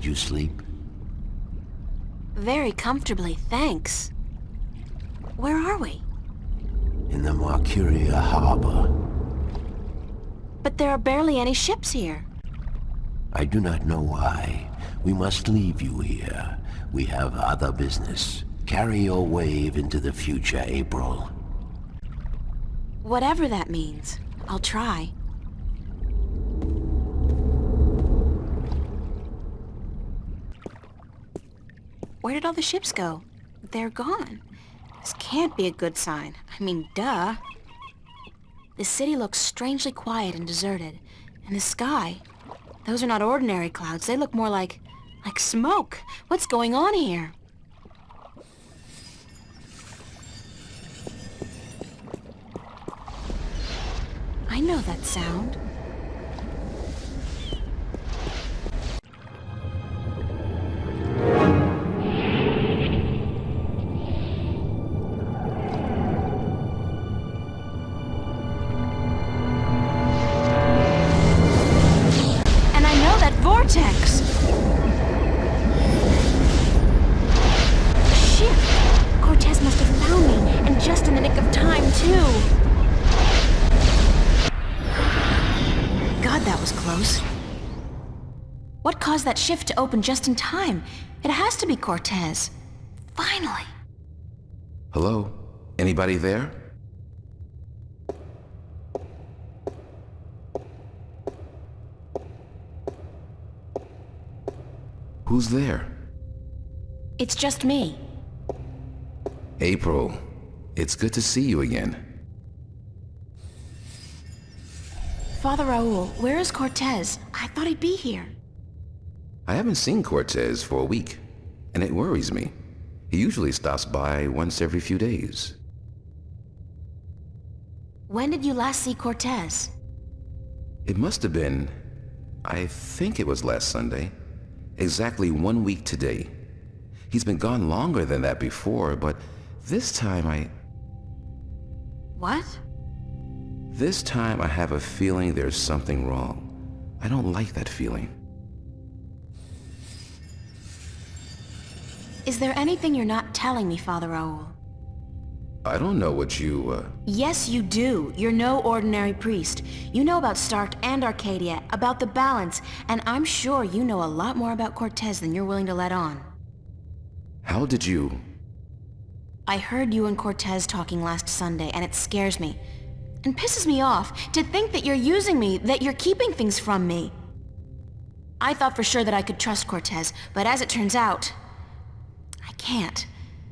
you sleep? Very comfortably, thanks. Where are we? In the Marcuria harbor. But there are barely any ships here. I do not know why. We must leave you here. We have other business. Carry your wave into the future, April. Whatever that means, I'll try. Where did all the ships go? They're gone. This can't be a good sign. I mean, duh. The city looks strangely quiet and deserted. And the sky, those are not ordinary clouds. They look more like smoke. What's going on here? I know that sound. And I know that vortex! Shit! Cortez must have found me, and just in the nick of time, too. God, that was close. What caused that shift to open just in time? It has to be Cortez. Finally. Hello? Anybody there? Who's there? It's just me. April, it's good to see you again. Father Raul, where is Cortez? I thought he'd be here. I haven't seen Cortez for a week, and it worries me. He usually stops by once every few days. When did you last see Cortez? It must have been, I think it was last Sunday. Exactly 1 week today. He's been gone longer than that before, but this time What? This time I have a feeling there's something wrong. I don't like that feeling. Is there anything you're not telling me, Father Raul? I don't know what you, Yes, you do. You're no ordinary priest. You know about Stark and Arcadia, about the balance, and I'm sure you know a lot more about Cortez than you're willing to let on. How did you... I heard you and Cortez talking last Sunday, and it scares me. And pisses me off to think that you're using me, that you're keeping things from me. I thought for sure that I could trust Cortez, but as it turns out, I can't.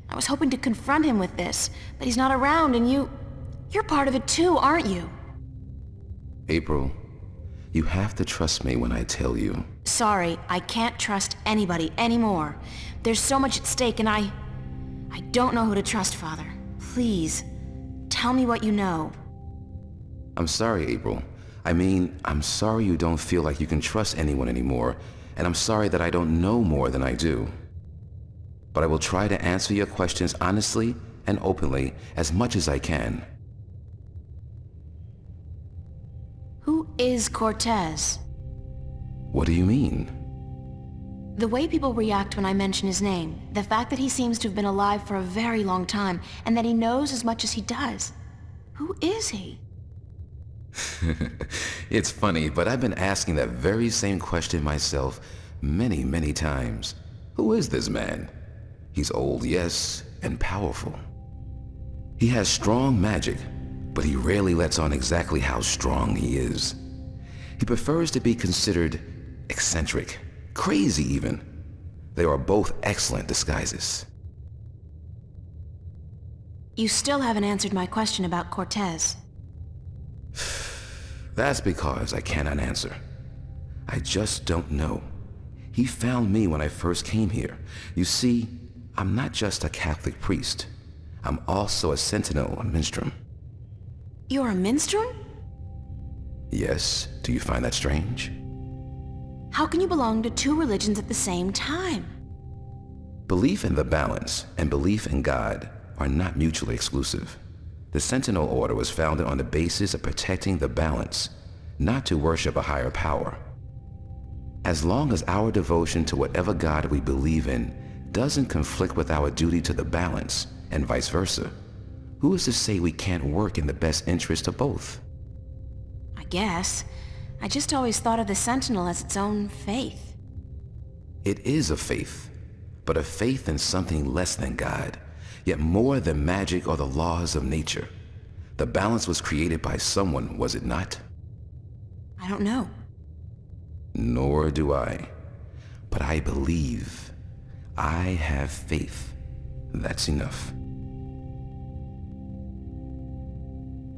I was hoping to confront him with this, but he's not around and you're part of it too, aren't you? April, you have to trust me when I tell you. Sorry, I can't trust anybody anymore. There's so much at stake and I don't know who to trust, Father. Please, tell me what you know. I'm sorry, April. I mean, I'm sorry you don't feel like you can trust anyone anymore, and I'm sorry that I don't know more than I do. But I will try to answer your questions honestly and openly as much as I can. Who is Cortez? What do you mean? The way people react when I mention his name, the fact that he seems to have been alive for a very long time, and that he knows as much as he does. Who is he? It's funny, but I've been asking that very same question myself many, many times. Who is this man? He's old, yes, and powerful. He has strong magic, but he rarely lets on exactly how strong he is. He prefers to be considered eccentric, crazy even. They are both excellent disguises. You still haven't answered my question about Cortez. That's because I cannot answer. I just don't know. He found me when I first came here. You see, I'm not just a Catholic priest. I'm also a sentinel, a minstrel. You're a minstrel? Yes, do you find that strange? How can you belong to two religions at the same time? Belief in the balance and belief in God are not mutually exclusive. The Sentinel Order was founded on the basis of protecting the balance, not to worship a higher power. As long as our devotion to whatever God we believe in doesn't conflict with our duty to the balance, and vice versa, who is to say we can't work in the best interest of both? I guess. I just always thought of the Sentinel as its own faith. It is a faith, but a faith in something less than God, yet more than magic or the laws of nature. The balance was created by someone, was it not? I don't know. Nor do I. But I believe. I have faith. That's enough.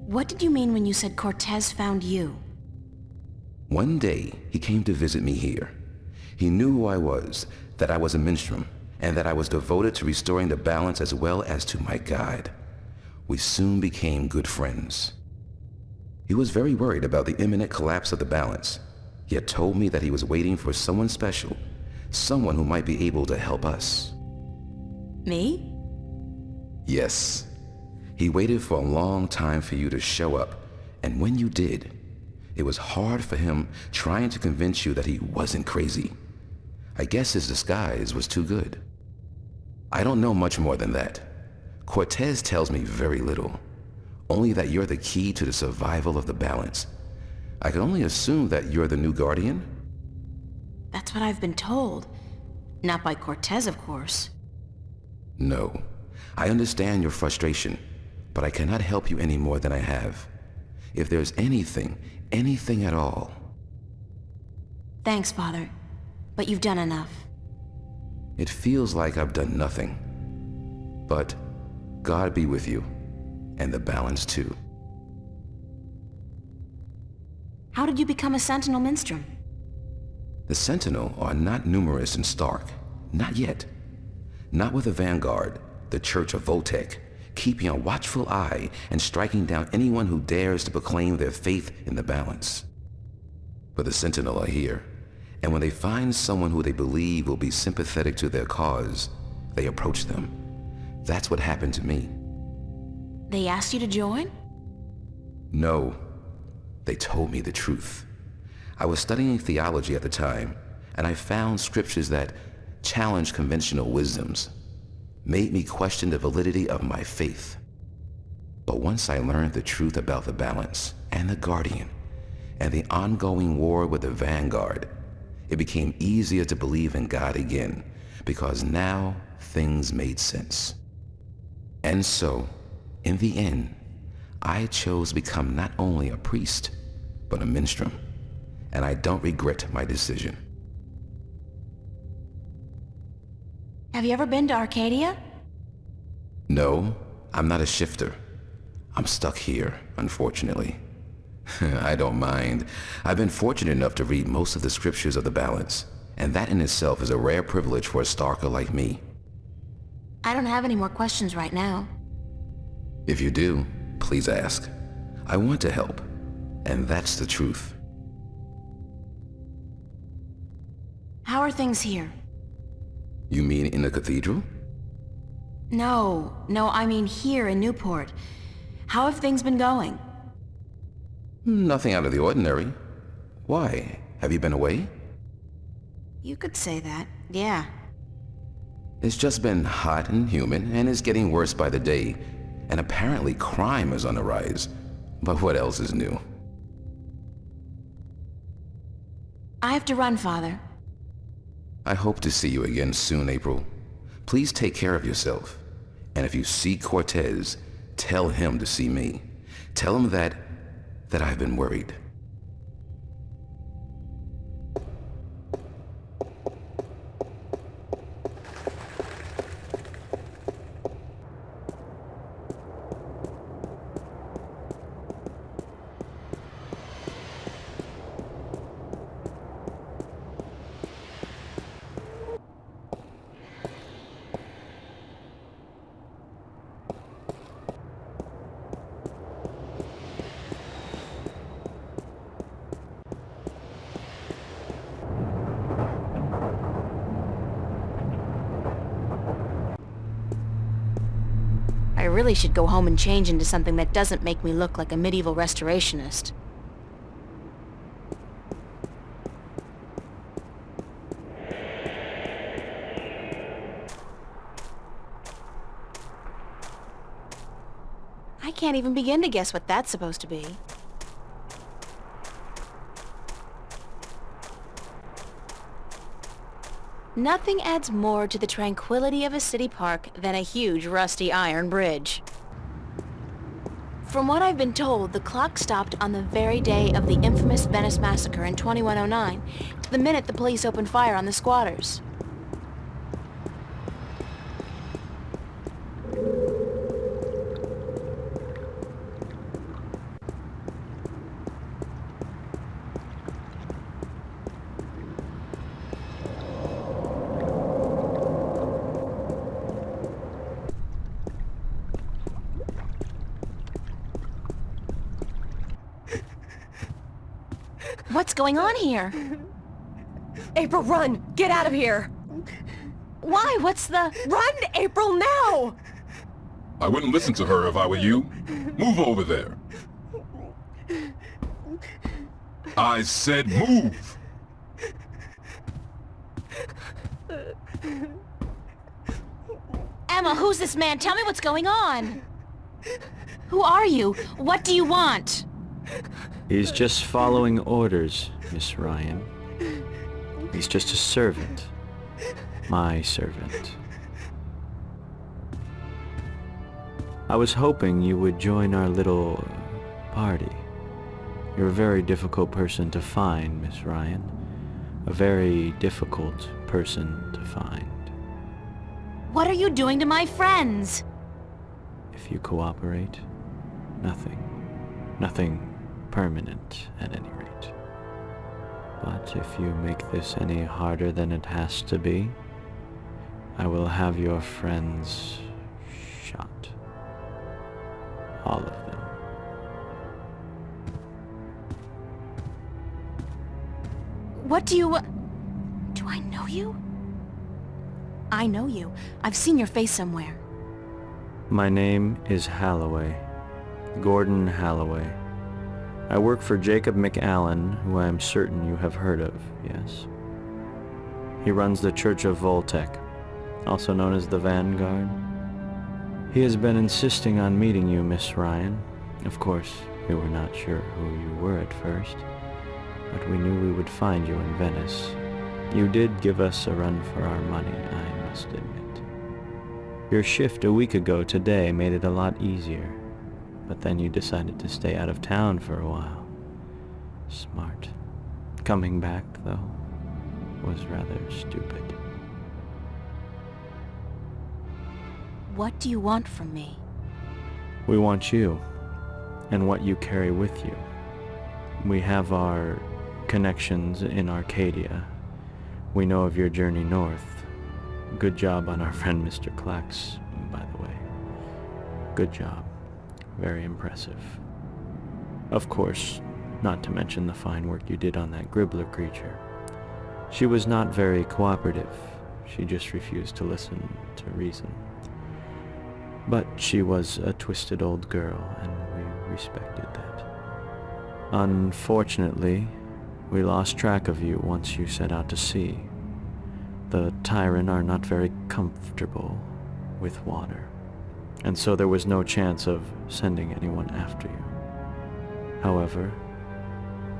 What did you mean when you said Cortez found you? One day, he came to visit me here. He knew who I was, that I was a minstrel, and that I was devoted to restoring the balance as well as to my God. We soon became good friends. He was very worried about the imminent collapse of the balance, yet told me that he was waiting for someone special, someone who might be able to help us. Me? Yes. He waited for a long time for you to show up, and when you did, it was hard for him trying to convince you that he wasn't crazy. I guess his disguise was too good. I don't know much more than that. Cortez tells me very little, only that you're the key to the survival of the balance. I can only assume that you're the new guardian? That's what I've been told. Not by Cortez, of course. No. I understand your frustration, but I cannot help you any more than I have. If there's anything at all. Thanks, Father. But you've done enough. It feels like I've done nothing. But God be with you, and the balance too. How did you become a Sentinel Minstrom? The Sentinel are not numerous in Stark. Not yet. Not with the Vanguard, the Church of Voltec, keeping a watchful eye and striking down anyone who dares to proclaim their faith in the balance. But the Sentinel are here, and when they find someone who they believe will be sympathetic to their cause, they approach them. That's what happened to me. They asked you to join? No. They told me the truth. I was studying theology at the time, and I found scriptures that challenged conventional wisdoms, made me question the validity of my faith. But once I learned the truth about the balance and the Guardian and the ongoing war with the Vanguard, it became easier to believe in God again, because now things made sense. And so, in the end, I chose to become not only a priest, but a minstrel, and I don't regret my decision. Have you ever been to Arcadia? No, I'm not a shifter. I'm stuck here, unfortunately. I don't mind. I've been fortunate enough to read most of the scriptures of the balance, and that in itself is a rare privilege for a Starker like me. I don't have any more questions right now. If you do, please ask. I want to help, and that's the truth. How are things here? You mean in the cathedral? No, I mean here in Newport. How have things been going? Nothing out of the ordinary. Why? Have you been away? You could say that, yeah. It's just been hot and humid, and it's getting worse by the day. And apparently crime is on the rise. But what else is new? I have to run, Father. I hope to see you again soon, April. Please take care of yourself. And if you see Cortez, tell him to see me. Tell him that I've been worried. I really should go home and change into something that doesn't make me look like a medieval restorationist. I can't even begin to guess what that's supposed to be. Nothing adds more to the tranquility of a city park than a huge rusty iron bridge. From what I've been told, the clock stopped on the very day of the infamous Venice massacre in 2109, the minute the police opened fire on the squatters. What's going on here? April, run! Get out of here! Why? What's the... Run, April, now! I wouldn't listen to her if I were you. Move over there. I said move! Emma, who's this man? Tell me what's going on! Who are you? What do you want? He's just following orders, Miss Ryan. He's just a servant. My servant. I was hoping you would join our little party. You're a very difficult person to find, Miss Ryan. A very difficult person to find. What are you doing to my friends? If you cooperate, nothing. Nothing permanent, at any rate. But if you make this any harder than it has to be, I will have your friends shot. All of them. What do you... Do I know you? I know you. I've seen your face somewhere. My name is Halloway. Gordon Halloway. I work for Jacob McAllen, who I am certain you have heard of, yes? He runs the Church of Voltec, also known as the Vanguard. He has been insisting on meeting you, Miss Ryan. Of course, we were not sure who you were at first, but we knew we would find you in Venice. You did give us a run for our money, I must admit. Your shift a week ago today made it a lot easier. But then you decided to stay out of town for a while. Smart. Coming back, though, was rather stupid. What do you want from me? We want you, and what you carry with you. We have our connections in Arcadia. We know of your journey north. Good job on our friend Mr. Klax, by the way. Good job. Very impressive. Of course, not to mention the fine work you did on that Gribbler creature. She was not very cooperative. She just refused to listen to reason. But she was a twisted old girl, and we respected that. Unfortunately, we lost track of you once you set out to sea. The Tyran are not very comfortable with water. And so there was no chance of sending anyone after you. However,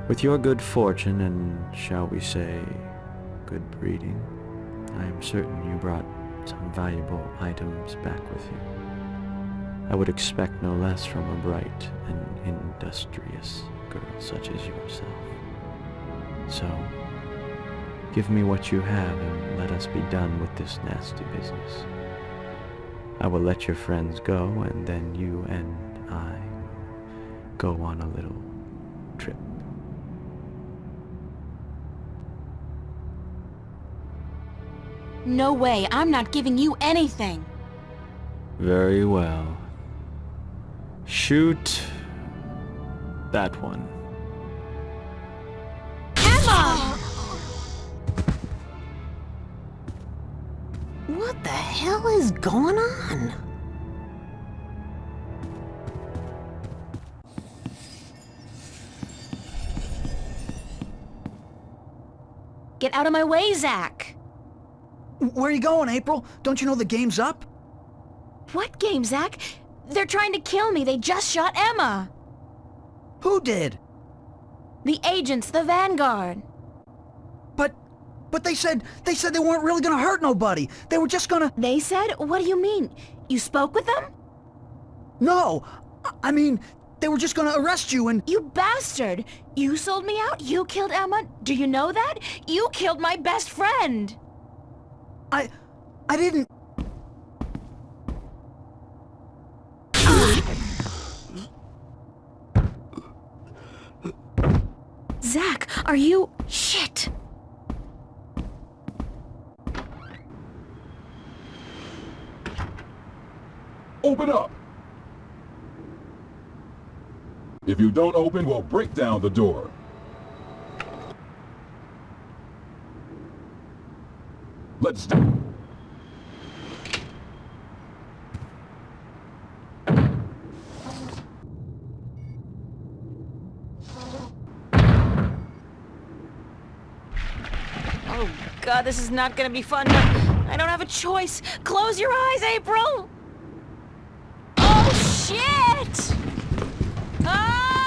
with your good fortune and, shall we say, good breeding, I am certain you brought some valuable items back with you. I would expect no less from a bright and industrious girl such as yourself. So, give me what you have and let us be done with this nasty business. I will let your friends go, and then you and I go on a little trip. No way, I'm not giving you anything. Very well. Shoot that one. Emma! What the hell is going on? Get out of my way, Zach! Where are you going, April? Don't you know the game's up? What game, Zach? They're trying to kill me. They just shot Emma. Who did? The agents, the Vanguard. But they said they weren't really gonna hurt nobody. They were just gonna... They said? What do you mean? You spoke with them? No! I mean, they were just gonna arrest you and... You bastard! You sold me out? You killed Emma? Do you know that? You killed my best friend! I didn't... Zach, are you... Shit! Open up! If you don't open, we'll break down the door. Let's do. Oh god, this is not gonna be fun, but I don't have a choice. Close your eyes, April! Oh shit! Ah!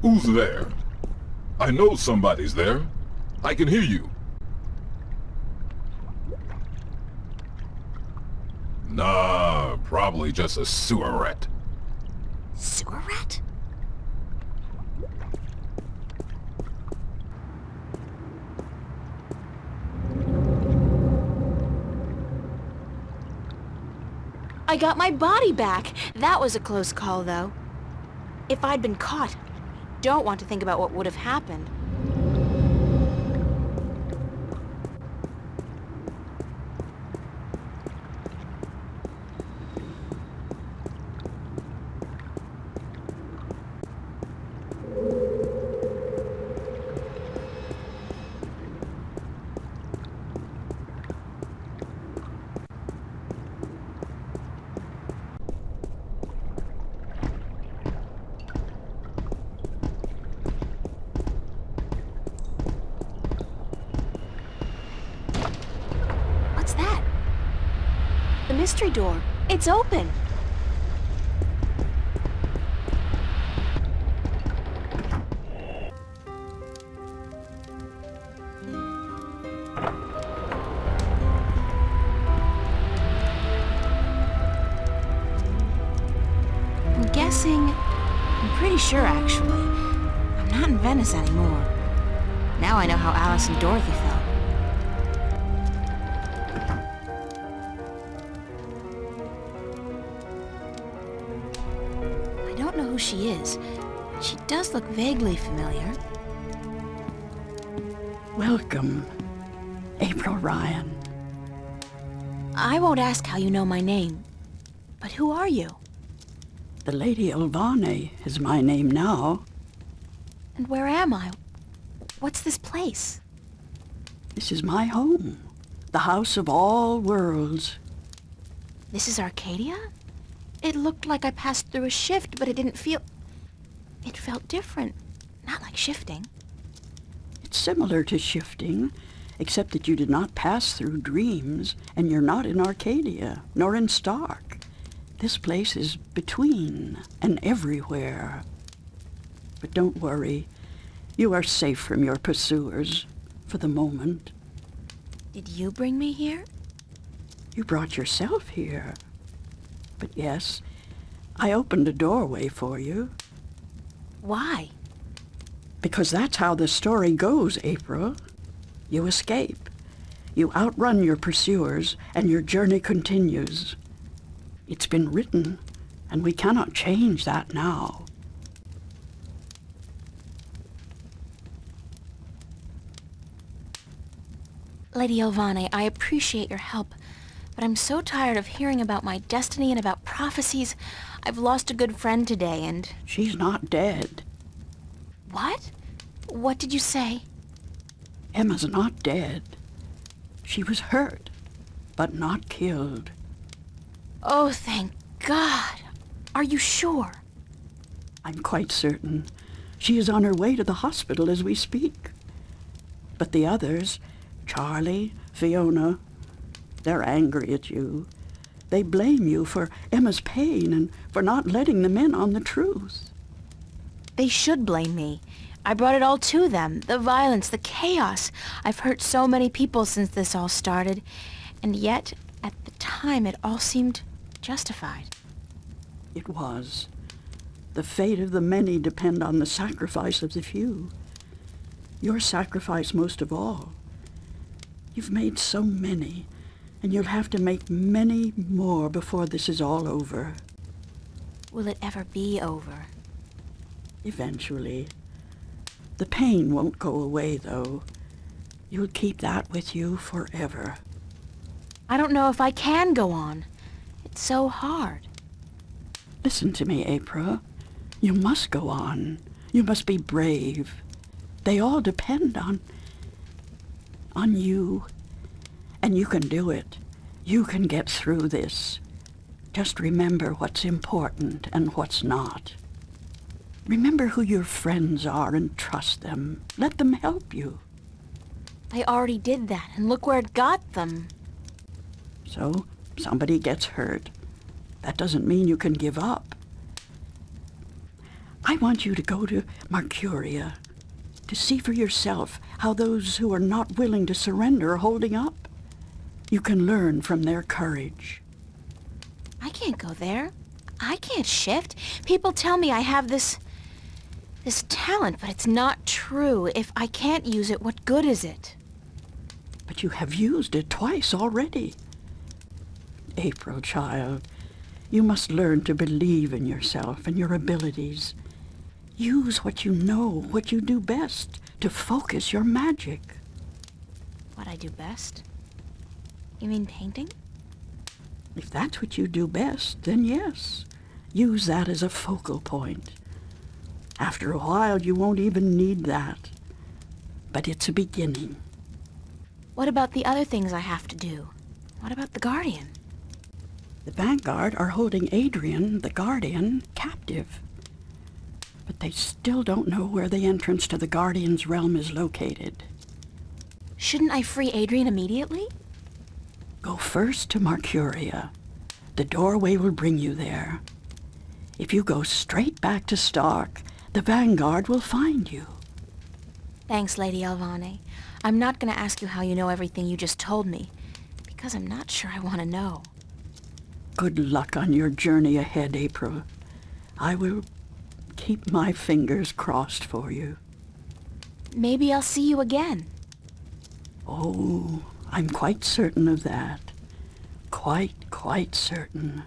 Who's there? I know somebody's there. I can hear you. Nah, probably just a sewer rat. Sewer rat? I got my body back. That was a close call, though. If I'd been caught, I don't want to think about what would have happened. What's that? The mystery door. It's open. I'm pretty sure, actually. I'm not in Venice anymore. Now I know how Alice and Dorothy felt. I don't know who she is, but she does look vaguely familiar. Welcome, April Ryan. I won't ask how you know my name, but who are you? The Lady Olvane is my name now. And where am I? What's this place? This is my home, the house of all worlds. This is Arcadia? It looked like I passed through a shift, but it didn't feel... It felt different. Not like shifting. It's similar to shifting, except that you did not pass through dreams, and you're not in Arcadia, nor in Stark. This place is between and everywhere. But don't worry. You are safe from your pursuers, for the moment. Did you bring me here? You brought yourself here. But yes, I opened a doorway for you. Why? Because that's how the story goes, April. You escape. You outrun your pursuers, and your journey continues. It's been written, and we cannot change that now. Lady Elvane, I appreciate your help, but I'm so tired of hearing about my destiny and about prophecies. I've lost a good friend today, and... She's not dead. What? What did you say? Emma's not dead. She was hurt, but not killed. Oh, thank God. Are you sure? I'm quite certain. She is on her way to the hospital as we speak. But the others, Charlie, Fiona, they're angry at you. They blame you for Emma's pain and for not letting them in on the truth. They should blame me. I brought it all to them. The violence, the chaos. I've hurt so many people since this all started. And yet, at the time, it all seemed justified. It was. The fate of the many depend on the sacrifice of the few. Your sacrifice most of all. You've made so many, and you'll have to make many more before this is all over. Will it ever be over? Eventually. The pain won't go away, though. You'll keep that with you forever. I don't know if I can go on. It's so hard. Listen to me, April. You must go on. You must be brave. They all depend on you. And you can do it. You can get through this. Just remember what's important and what's not. Remember who your friends are and trust them. Let them help you. I already did that, and look where it got them. So, somebody gets hurt. That doesn't mean you can give up. I want you to go to Marcuria, to see for yourself how those who are not willing to surrender are holding up. You can learn from their courage. I can't go there. I can't shift. People tell me I have this talent, but it's not true. If I can't use it, what good is it? But you have used it twice already. April, child, you must learn to believe in yourself and your abilities. Use what you know, what you do best, to focus your magic. What I do best? You mean painting? If that's what you do best, then yes. Use that as a focal point. After a while, you won't even need that. But it's a beginning. What about the other things I have to do? What about the Guardian? The Vanguard are holding Adrian, the Guardian, captive. But they still don't know where the entrance to the Guardian's realm is located. Shouldn't I free Adrian immediately? Go first to Marcuria. The doorway will bring you there. If you go straight back to Stark, the Vanguard will find you. Thanks, Lady Elvane. I'm not going to ask you how you know everything you just told me, because I'm not sure I want to know. Good luck on your journey ahead, April. I will keep my fingers crossed for you. Maybe I'll see you again. Oh, I'm quite certain of that. Quite certain.